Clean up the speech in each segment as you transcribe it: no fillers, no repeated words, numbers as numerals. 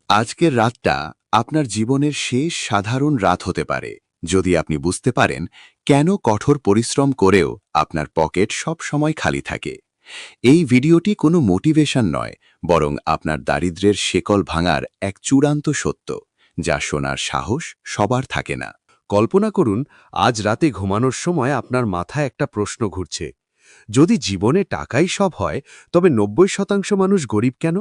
আজকের রাতটা আপনার জীবনের শেষ সাধারণ রাত হতে পারে যদি আপনি বুঝতে পারেন কেন কঠোর পরিশ্রম করেও আপনার পকেট সব সময় খালি থাকে। এই ভিডিওটি কোনো মোটিভেশন নয়, বরং আপনার দারিদ্র্যের শেকল ভাঙার এক চূড়ান্ত সত্য, যা শোনার সাহস সবার থাকে না। কল্পনা করুন, আজ রাতে ঘুমানোর সময় আপনার মাথায় একটা প্রশ্ন ঘুরছে। যদি জীবনে টাকাই সব হয়, তবে ৯০% মানুষ গরিব কেন?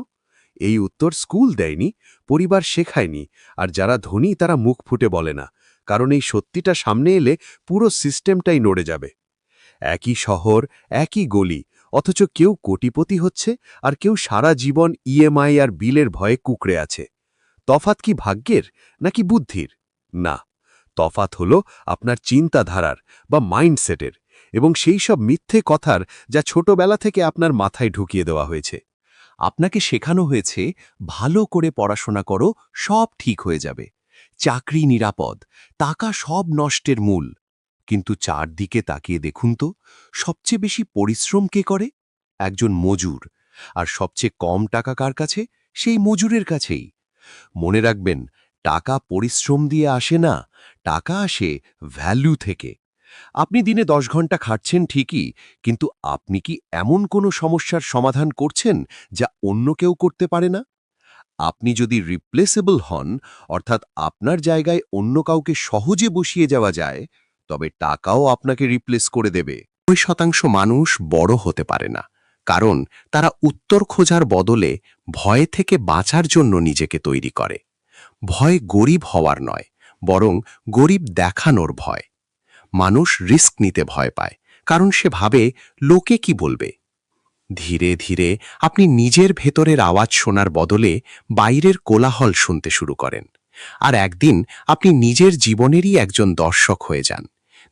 এই উত্তর স্কুল দেয়নি, পরিবার শেখায়নি, আর যারা ধনী তারা মুখ ফুটে বলে না, কারণ এই সত্যিটা সামনে এলে পুরো সিস্টেমটাই নড়ে যাবে। একই শহর, একই গলি, অথচ কেউ কোটিপতি হচ্ছে আর কেউ সারা জীবন ইএমআই আর বিলের ভয়ে কুঁকড়ে আছে। তফাৎ কি ভাগ্যের নাকি বুদ্ধির? না, তফাৎ হলো আপনার চিন্তাধারার বা মাইন্ডসেটের, এবং সেই সব মিথ্যে কথার যা ছোটবেলা থেকে আপনার মাথায় ঢুকিয়ে দেওয়া হয়েছে। আপনাকে শেখানো হয়েছে ভালো করে পড়াশোনা করো, সব ঠিক হয়ে যাবে। চাকরি নিরাপদ, টাকা সব নষ্টের মূল। কিন্তু চারদিকে তাকিয়ে দেখুন তো, সবচেয়ে বেশি পরিশ্রম কে করে? একজন মজুর। আর সবচেয়ে কম টাকা কার কাছে? সেই মজুরের কাছেই। মনে রাখবেন, টাকা পরিশ্রম দিয়ে আসে না, টাকা আসে ভ্যালু থেকে। আপনি দিনে ১০ ঘন্টা খাটছেন ঠিকই, কিন্তু আপনি কি এমন কোনো সমস্যার সমাধান করছেন যা অন্য কেউ করতে পারে না? আপনি যদি রিপ্লেসেবল হন, অর্থাৎ আপনার জায়গায় অন্য কাউকে সহজে বসিয়ে যাওয়া যায়, তবে টাকাও আপনাকে রিপ্লেস করে দেবে। ৯০% মানুষ বড় হতে পারে না, কারণ তারা উত্তর খোঁজার বদলে ভয় থেকে বাঁচার জন্য নিজেকে তৈরি করে। ভয় গরিব হওয়ার নয়, বরং গরিব দেখানোর ভয়। মানুষ রিস্ক নিতে ভয় পায়, কারণ সে ভাবে লোকে কি বলবে। ধীরে ধীরে আপনি নিজের ভেতরের আওয়াজ শোনার বদলে বাইরের কোলাহল শুনতে শুরু করেন। আর একদিন আপনি নিজের জীবনেরই একজন দর্শক হয়ে যান।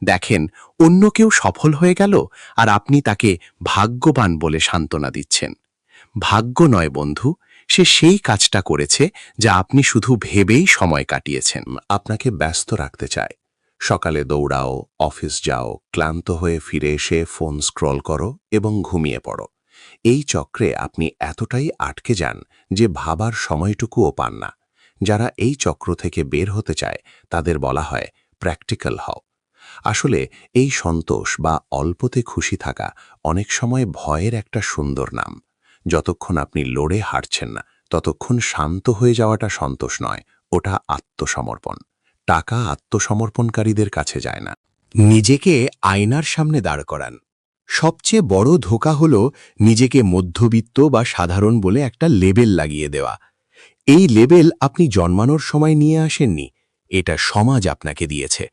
দেখেন অন্য কেউ সফল হয়ে গেল, আর আপনি তাকে ভাগ্যবান বলে সান্ত্বনা দিচ্ছেন। ভাগ্য নয় বন্ধু, সে সেই কাজটা করেছে যা আপনি শুধু ভেবেই সময় কাটিয়েছেন। আপনাকে ব্যস্ত রাখতে চায়। সকালে দৌড়াও, অফিস যাও, ক্লান্ত হয়ে ফিরে এসে ফোন স্ক্রল করো এবং ঘুমিয়ে পড়ো। এই চক্রে আপনি এতটাই আটকে যান যে ভাবার সময়টুকুও পান না। যারা এই চক্র থেকে বের হতে চায় তাদের বলা হয় প্র্যাকটিক্যাল হও। আসলে এই সন্তোষ বা অল্পতে খুশি থাকা অনেক সময় ভয়ের একটা সুন্দর নাম। যতক্ষণ আপনি লড়ে হারছেন না, ততক্ষণ শান্ত হয়ে যাওয়াটা সন্তোষ নয়, ওটা আত্মসমর্পণ। টাকা আত্মসমর্পণকারীদের কাছে যায় না। নিজেকে আয়নার সামনে দাঁড় করান। সবচেয়ে বড় ধোঁকা হল নিজেকে মধ্যবিত্ত বা সাধারণ বলে একটা লেবেল লাগিয়ে দেওয়া। এই লেবেল আপনি জন্মানোর সময় নিয়ে আসেননি, এটা সমাজ আপনাকে দিয়েছে।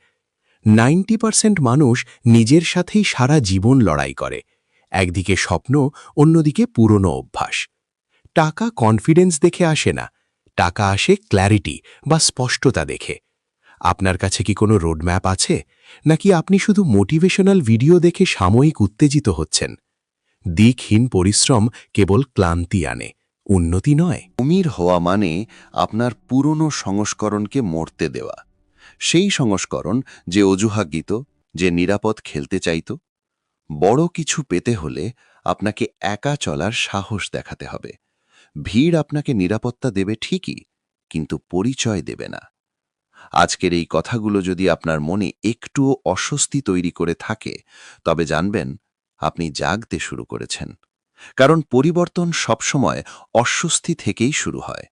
৯০% মানুষ নিজের সাথেই সারা জীবন লড়াই করে। একদিকে স্বপ্ন, অন্যদিকে পুরনো অভ্যাস। টাকা কনফিডেন্স দেখে আসে না, টাকা আসে ক্ল্যারিটি বা স্পষ্টতা দেখে। আপনার কাছে কি কোনো রোডম্যাপ আছে, নাকি আপনি শুধু মোটিভেশনাল ভিডিও দেখে সাময়িক উত্তেজিত হচ্ছেন? দিকহীন পরিশ্রম কেবল ক্লান্তি আনে, উন্নতি নয়। অমির হওয়া মানে আপনার পুরনো সংস্করণকে মরতে দেওয়া। সেই সংস্করণ যে অজুহাগীত, যে নিরাপদ খেলতে চাইত। বড় কিছু পেতে হলে আপনাকে একা চলার সাহস দেখাতে হবে। ভিড় আপনাকে নিরাপত্তা দেবে ঠিকই, কিন্তু পরিচয় দেবে না। আজকের এই কথাগুলো যদি আপনার মনে একটুও অস্বস্তি তৈরি করে থাকে, তবে জানবেন আপনি জাগতে শুরু করেছেন। কারণ পরিবর্তন সবসময় অস্বস্তি থেকেই শুরু হয়।